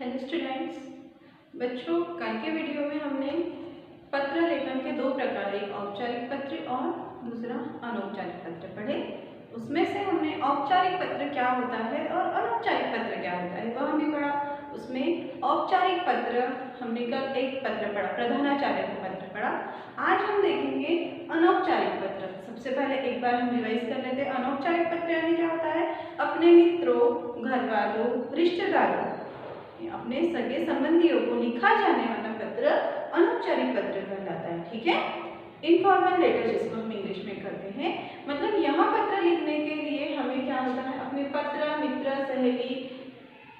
Hello students, बच्चों कल के वीडियो में हमने पत्र लेखन के दो प्रकार, एक औपचारिक पत्र और दूसरा अनौपचारिक पत्र पढ़े। उसमें से हमने औपचारिक पत्र क्या होता है और अनौपचारिक पत्र क्या होता है वह हमने पढ़ा। उसमें औपचारिक पत्र हमने कल एक पत्र पढ़ा, प्रधानाचार्य का पत्र पढ़ा। आज हम देखेंगे अनौपचारिक पत्र। सबसे पहले एक बार हम रिवाइज कर लेते हैं। अनौपचारिक पत्र यानी क्या होता है? अपने मित्रों, घर वालों, रिश्तेदारों, अपने सगे संबंधियों को लिखा जाने वाला पत्र अनौपचारिक पत्र कहलाता है। ठीक है, इनफॉर्मल लेटर जिसको हम इंग्लिश में कहते हैं। मतलब यहाँ पत्र लिखने के लिए हमें क्या होता है? अपने पत्र, मित्र, सहेली,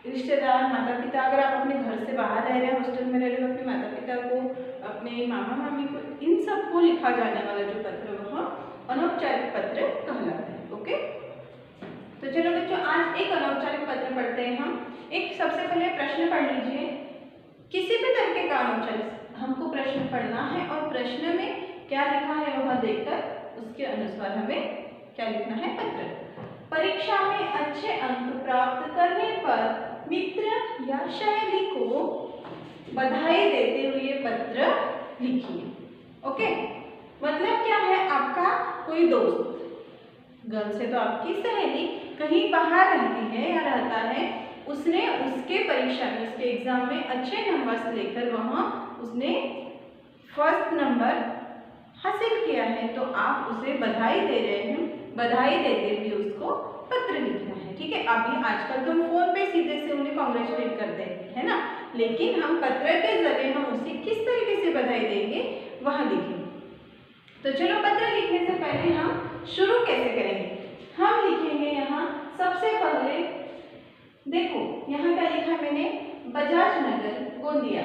रिश्तेदार, माता पिता, अगर आप अपने घर से बाहर रह रहे हैं, हॉस्टल में रह रहे हो, अपने माता पिता को, अपने मामा मामी को, इन सबको लिखा जाने वाला जो पत्र वह अनौपचारिक पत्र कहलाता है। ओके, तो चलो बच्चों आज एक अनौपचारिक पत्र पढ़ते हैं। हम एक सबसे पहले प्रश्न पढ़ लीजिए। किसी भी तरीके का अनौपचारिक हमको प्रश्न पढ़ना है और प्रश्न में क्या लिखा है वह देखकर उसके अनुसार हमें क्या लिखना है? पत्र। परीक्षा में अच्छे अंक प्राप्त करने पर मित्र या सहेली को बधाई देते हुए पत्र लिखिए। ओके, मतलब क्या है? आपका कोई दोस्त, गर्ल्स है तो आपकी सहेली, कहीं बाहर रहती है या रहता है, उसने उसके परीक्षा में, उसके एग्जाम में अच्छे नंबर लेकर वहाँ उसने फर्स्ट नंबर हासिल किया है, तो आप उसे बधाई दे रहे हैं। बधाई देते हुए उसको पत्र लिखना है। ठीक है, अभी आजकल तो हम फोन पे सीधे से उन्हें कॉन्ग्रेचुलेट करते हैं, है ना, लेकिन हम पत्र के जरिए हम उसे किस तरीके से बधाई देंगे वह लिखेंगे। तो चलो पत्र लिखने से पहले हम शुरू कैसे करेंगे? हम लिखेंगे यहाँ सबसे पहले, देखो यहाँ क्या लिखा मैंने? बजाज नगर, गोंदिया,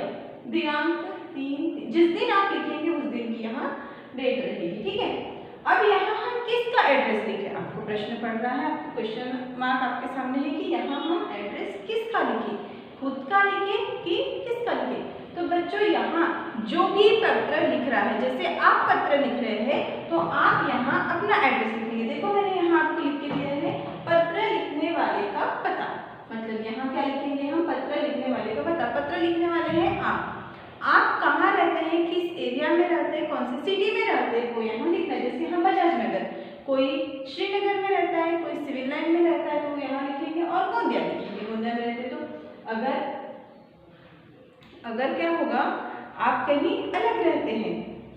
दिनांक 3, जिस दिन आप लिखेंगे उस दिन की यहाँ डेट रहेगी। ठीक है, अब यहाँ हम किसका एड्रेस लिखें? आपको प्रश्न पड़ रहा है, आपको क्वेश्चन मार्क आपके सामने है कि यहाँ हम एड्रेस किसका लिखें? खुद का लिखें कि किसका लिखें? तो बच्चों यहाँ जो भी पत्र लिख रहा है, जैसे आप पत्र लिख रहे हैं तो आप यहाँ अपना एड्रेस लिखेंगे। देखो मैंने यहाँ आपको लिख के दिया है पत्र लिखने वाले का पता। मतलब यहाँ क्या लिखेंगे हम? पत्र लिखने वाले का पता। पत्र लिखने वाले हैं आप कहाँ रहते हैं, किस एरिया में रहते हैं, कौन सी सिटी में रहते हैं, वो यहाँ लिखना है। जैसे हम बजाज नगर, कोई श्रीनगर में रहता है, कोई सिविल लाइन में रहता है, तो वो यहाँ लिखेंगे, और गोंदिया लिखेंगे, गोंदिया में रहते। तो अगर क्या होगा, आप कहीं अलग रहते हैं,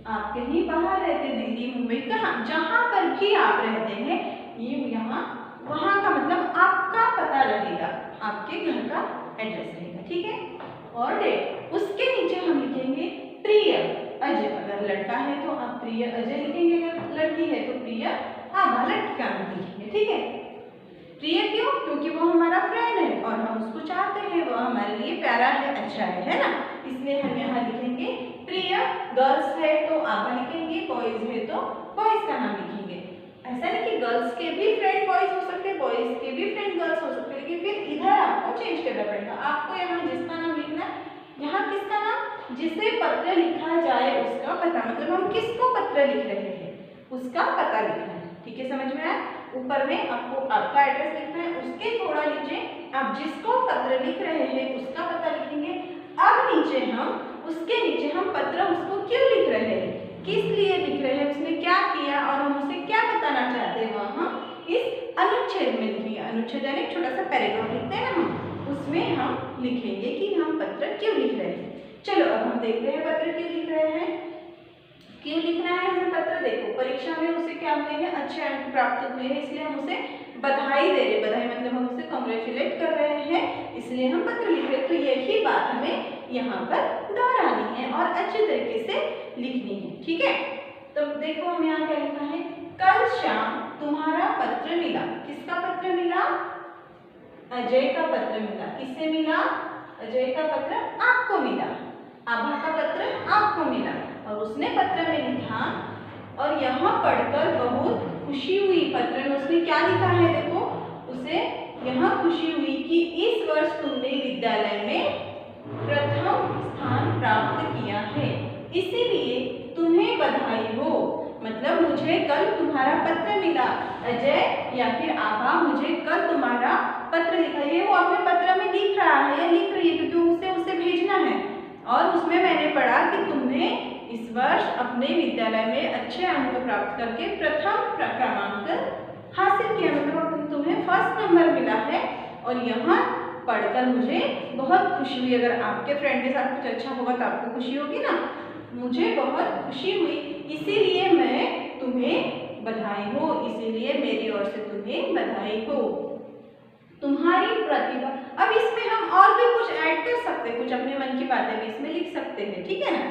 आप कहीं बाहर रहते हैं, दिल्ली, मुंबई, कहाँ, जहाँ पर भी आप रहते हैं, ये यहाँ वहाँ का मतलब आपका पता रहेगा, आपके घर का एड्रेस रहेगा। ठीक है, और डेट, उसके नीचे हम लिखेंगे प्रिय अजय। अगर लड़का है तो आप प्रिय अजय लिखेंगे, अगर लड़की है तो प्रिय आभा, लड़की का नाम लिखेंगे। ठीक है, प्रिय क्यों? क्योंकि वो हमारा फ्रेंड है और हम उसको चाहते हैं, वो हमारे लिए प्यारा है, अच्छा है ना, इसलिए हम यहाँ लिखेंगे प्रिय। गर्ल्स है तो आभा लिखेंगे, बॉयज है तो बॉयज का नाम लिखेंगे। ऐसा नहीं कि गर्ल्स के भी फ्रेंड बॉयज हो सकते हैं, बॉयज के भी फ्रेंड गर्ल्स हो सकते हैं, लेकिन फिर इधर आपको चेंज करना पड़ेगा। आपको यहाँ जिसका नाम लिखना है, यहाँ किसका नाम? जिसे पत्र लिखा जाए उसका पता। मतलब हम किसको पत्र लिख रहे हैं उसका पता लिखना है। ठीक है, समझ में आया? ऊपर में आपको आपका एड्रेस लिखना है, उसके थोड़ा नीचे आप जिसको पत्र लिख रहे हैं उसका पता लिखेंगे। अब नीचे हम उसके नीचे हम पत्र उसको क्यों लिख रहे हैं, किस लिए लिख रहे हैं, उसने क्या किया और हम उसे क्या बताना चाहते हैं, वह हम इस अनुच्छेद में लिखेंगे। अनुच्छेद यानी छोटा सा पैराग्राफ लिखते हैं ना हम, उसमें हम लिखेंगे कि हम पत्र क्यों लिख रहे हैं। चलो अब हम देखते हैं पत्र क्यों लिख रहे हैं, क्यों लिखना है हमें पत्र। देखो परीक्षा में उसे क्या मिले हैं? अच्छे अंक प्राप्त हुए हैं, इसलिए हम उसे बधाई दे रहे हैं। बधाई मतलब हम उसे कॉन्ग्रेचुलेट कर रहे हैं, इसलिए हम पत्र लिख रहे हैं। तो यही बात हमें यहाँ पर दोहरानी है और अच्छे तरीके से लिखनी है। ठीक है, तो देखो हम यहाँ क्या लिखा है? कल शाम तुम्हारा पत्र मिला। किसका पत्र मिला? अजय का पत्र मिला। किससे मिला? अजय का पत्र आपको मिला, आभा का पत्र आपको मिला, और उसने पत्र में लिखा और यहाँ पढ़कर बहुत खुशी हुई। पत्र में उसने क्या लिखा है? देखो उसे यहाँ खुशी हुई कि इस वर्ष तुमने विद्यालय में प्रथम स्थान प्राप्त किया है, इसीलिए तुम्हें बधाई हो। मतलब मुझे कल तुम्हारा पत्र मिला, अजय या फिर आभा, मुझे कल तुम्हारा पत्र लिखा है। वो अपने पत्र में लिख रहा है या लिख रही है, क्योंकि और उसमें मैंने पढ़ा कि तुमने इस वर्ष अपने विद्यालय में अच्छे अंक प्राप्त करके प्रथम क्रमांक हासिल किया, मतलब तुम्हें फर्स्ट नंबर मिला है। और यहाँ पढ़कर मुझे बहुत खुशी हुई। अगर आपके फ्रेंड के साथ कुछ अच्छा होगा तो आपको खुशी होगी ना, मुझे बहुत खुशी हुई, इसीलिए मैं तुम्हें बधाई हो, इसीलिए मेरी ओर से तुम्हें बधाई हो। तुम्हारी प्रतिभा, अब इसमें हम और भी कुछ ऐड कर सकते हैं, कुछ अपने मन की बातें भी इसमें लिख सकते हैं, ठीक है ना।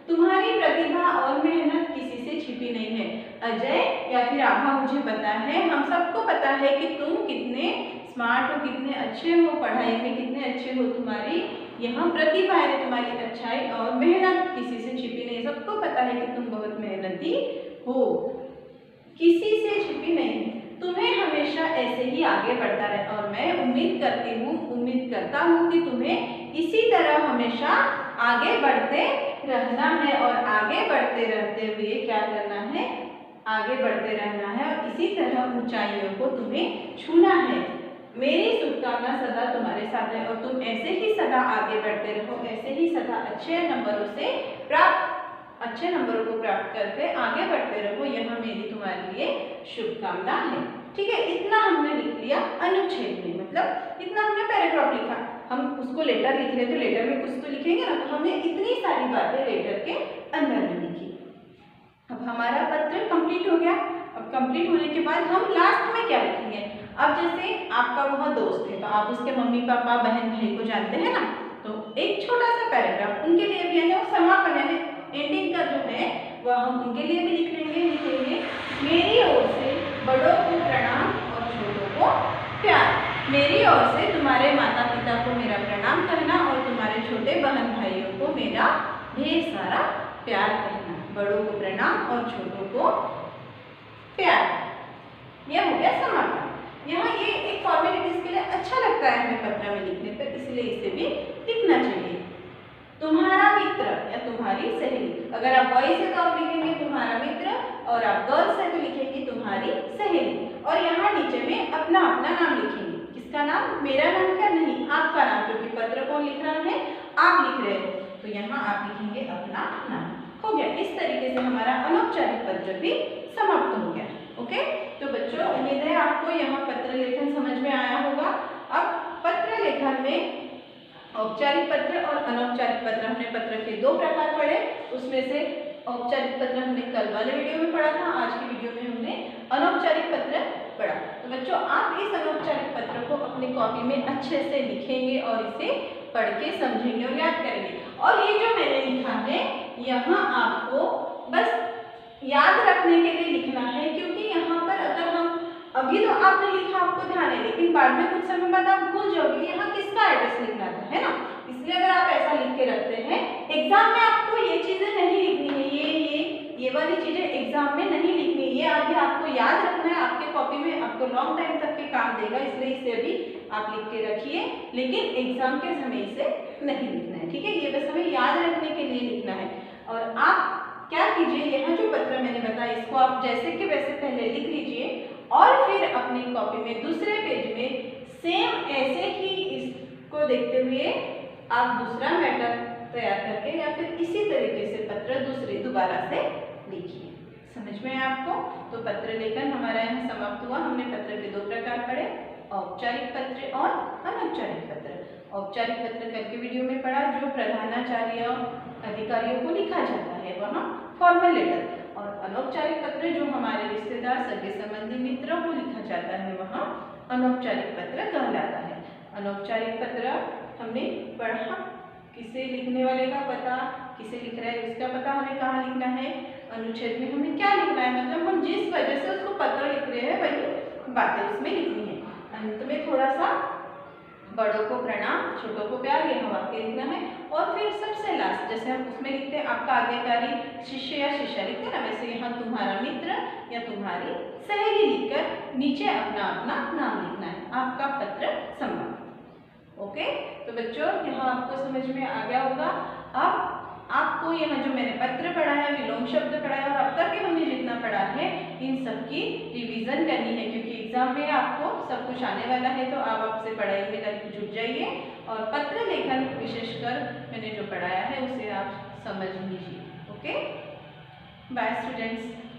तुम्हारी प्रतिभा और मेहनत किसी से छिपी नहीं है। अजय या फिर आभा मुझे पता है, हम सबको पता है कि तुम कितने स्मार्ट हो, कितने अच्छे हो, पढ़ाई में कितने अच्छे हो। तुम्हारी यहाँ प्रतिभा है, तुम्हारी अच्छाई और मेहनत किसी से छिपी नहीं, सबको पता है कि तुम बहुत मेहनती हो, किसी से छिपी नहीं। तुम्हें हमेशा ऐसे ही आगे बढ़ता रहे और मैं उम्मीद करता हूँ कि तुम्हें इसी तरह हमेशा आगे बढ़ते रहना है। और आगे बढ़ते रहते हुए क्या करना है, आगे बढ़ते रहना है और इसी तरह ऊंचाइयों को तुम्हें छूना है। मेरी शुभकामना सदा तुम्हारे साथ है और तुम ऐसे ही सदा आगे बढ़ते रहो, ऐसे ही सदा अच्छे नंबरों को प्राप्त करके आगे बढ़ते रहो, यह मेरी तुम्हारे लिए शुभकामना है। ठीक है, इतना हमने लिख लिया अनुच्छेद में, मतलब इतना हमने पैराग्राफ लिखा। हम उसको लेटर लिख रहे थे, लेटर में कुछ तो लिखेंगे ना, तो हमने इतनी सारी बातें लेटर के अंदर में लिखी। अब हमारा पत्र कंप्लीट हो गया। अब कंप्लीट होने के बाद हम लास्ट में क्या लिखेंगे। अब जैसे आपका वह दोस्त है तो आप उसके मम्मी पापा बहन भाई को जानते हैं ना, तो एक छोटा सा पैराग्राफ उनके लिए भी है, समापन यानी एंडिंग का जो है वह हम उनके लिए भी लिखेंगे। मेरी ओर से बड़ों को प्रणाम और छोटों को प्यार। मेरी ओर से तुम्हारे माता पिता को मेरा प्रणाम कहना और तुम्हारे छोटे बहन भाइयों को मेरा ढेर सारा प्यार कहना। बड़ों को प्रणाम और छोटों को प्यार, यह हो गया समापन। यहाँ ये एक फॉर्मेलिटीज के लिए अच्छा लगता है हमें पत्र में लिखने पर, इसलिए इसे भी लिखना चाहिए। तुम्हारा मित्र या तुम्हारी सहेली, अगर आप बॉयज है तो आप लिखेंगे तुम्हारा मित्र, और आप गर्ल्स है तो लिखेंगे तुम्हारी सहेली। और यहाँ नीचे में अपना अपना नाम लिखेंगे। किसका नाम, मेरा नाम क्या, नहीं आपका नाम, क्योंकि पत्र कौन लिख रहा है, आप लिख रहे हो, तो यहाँ आप लिखेंगे अपना नाम। हो गया, इस तरीके से हमारा अनौपचारिक पत्र भी समाप्त हो गया। ओके, तो बच्चों उम्मीद है आपको यहाँ पत्र लेखन समझ में आया होगा। अब पत्र लेखन में औपचारिक पत्र और अनौपचारिक पत्र, हमने पत्र के दो प्रकार पढ़े। उसमें से औपचारिक पत्र हमने कल वाले वीडियो में पढ़ा था, आज की वीडियो में हमने अनौपचारिक पत्र पढ़ा। तो बच्चों आप इस अनौपचारिक पत्र को अपनी कॉपी में अच्छे से लिखेंगे और इसे पढ़ के समझेंगे और याद करेंगे। और ये जो मैंने लिखा है यहाँ आपको बस याद रखने के लिए लिखना है, क्योंकि यहाँ पर अगर हम अभी तो आपने लिखा आपको ध्यान है, लेकिन बाद में कुछ समय बाद आप भूल जाओगे यहाँ किसका एड्रेस लिखना था, है ना। इसलिए अगर आप ऐसा लिख के रखते हैं, एग्जाम में आपको ये चीजें नहीं लिखनी है, ये वाली चीजें एग्जाम में नहीं लिखनी, ये आगे आपको याद रखना है, आपके कॉपी में आपको लॉन्ग टाइम तक के काम देगा, इसलिए इसे अभी आप लिख के रखिए, लेकिन एग्जाम के समय इसे नहीं लिखना है। ठीक है, ये बस हमें याद रखने के लिए लिखना है। और आप क्या कीजिए, यहाँ जो पत्र मैंने बताया इसको आप जैसे कि वैसे पहले लिख लीजिए और फिर अपनी कॉपी में दूसरे पेज में सेम ऐसे ही इसको देखते हुए आप दूसरा मैटर तैयार करके या फिर इसी तरीके से पत्र दोबारा से लिखिए। समझ में है आपको। तो पत्र लेखन हमारा यहाँ समाप्त हुआ। हमने पत्र के दो प्रकार पढ़े, औपचारिक पत्र और अनौपचारिक पत्र। औपचारिक पत्र कल के वीडियो में पढ़ा, जो प्रधानाचार्य अधिकारियों को लिखा जाता है वहाँ फॉर्मल लेटर, और अनौपचारिक पत्र जो हमारे रिश्तेदार सगे संबंधी मित्रों को लिखा जाता है वहाँ अनौपचारिक पत्र कहलाता है। अनौपचारिक पत्र हमने पढ़ा, किसे लिखने वाले का पता, किसे लिख रहा है उसका पता, हमें कहाँ लिखना है, अनुच्छेद में हमें क्या लिखना है, मतलब हम जिस वजह से उसको पत्र लिख रहे हैं वही बातें उसमें लिखनी है। अंत में थोड़ा सा बड़ों को प्रणाम छोटों को प्यार, यह वाक्य लिखना है। और फिर सबसे लास्ट जैसे हम उसमें लिखते हैं आपका आज्ञाकारी शिष्य या शिष्या लिखते हैं ना, वैसे यहाँ तुम्हारा मित्र या तुम्हारी सहेली लिखकर नीचे अपना अपना नाम लिखना है। आपका पत्र समाप्त। ओके, तो बच्चों यहाँ आपको समझ में आ गया होगा। अब आपको यहाँ जो मैंने पत्र पढ़ा है, विलोम शब्द पढ़ा है और अब तक के हमने जितना पढ़ा है इन सब की रिवीजन करनी है, क्योंकि एग्जाम में आपको सब कुछ आने वाला है। तो आप आपसे पढ़ाई में लग जुट जाइए और पत्र लेखन विशेषकर मैंने जो पढ़ाया है उसे आप समझ लीजिए। Okay, bye students.